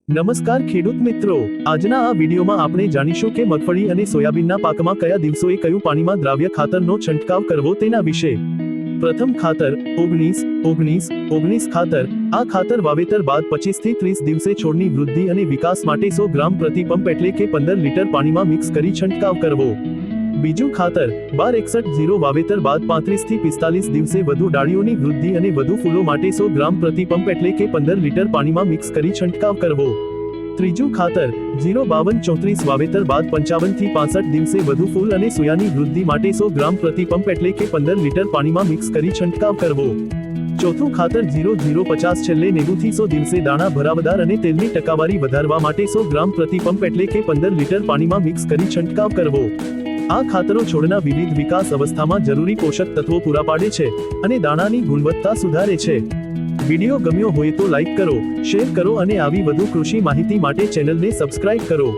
નમસ્કાર ખેડૂત મિત્રો, આજના આ વિડીયોમાં આપણે જાણીશું કે મગફળી અને સોયાબીનના પાકમાં કયા દિવસોએ કયું પાણીમાં દ્રાવ્ય ખાતરનો છંટકાવ કરવો તેના વિશે। પ્રથમ ખાતર 19-19-19 ખાતર। આ ખાતર વાવેતર બાદ 25 થી 30 દિવસે છોડની વૃદ્ધિ અને વિકાસ માટે 100 ગ્રામ પ્રતિ પંપ એટલે કે 15 લીટર પાણીમાં મિક્સ કરી છંટકાવ કરવો। બીજું ખાતર 12-61-0 વાવેતર બાદ 35 થી 45 દિવસે વધુ ડાળીઓની વૃદ્ધિ અને વધુ ફૂલો માટે 100 ગ્રામ પ્રતિ પંપ એટલે કે 15 લીટર પાણીમાં મિક્સ કરી છંટકાવ કરવો। ત્રીજું ખાતર 0-52-34 વાવેતર બાદ 55 થી 65 દિવસે વધુ ફૂલ અને સોયાની વૃદ્ધિ માટે 100 ગ્રામ પ્રતિ પંપ એટલે કે 15 લીટર પાણીમાં મિક્સ કરી છંટકાવ કરવો। ચોથું ખાતર 0-0-50 છેલ્લે 90 થી 100 દિવસે દાણા ભરાવદાર અને તેલની ટકાવારી વધારવા માટે 100 ગ્રામ પ્રતિ પંપ એટલે કે 15 લીટર પાણીમાં મિક્સ કરી છંટકાવ કરવો। આ ખાતરો છોડના વિવિધ વિકાસ અવસ્થામાં જરૂરી પોષક તત્વો પૂરા પાડે છે અને દાણાની ગુણવત્તા સુધારે છે। વિડીયો ગમ્યો હોય તો લાઈક કરો, શેર કરો અને આવી વધુ કૃષિ માહિતી માટે ચેનલને સબસ્ક્રાઇબ કરો।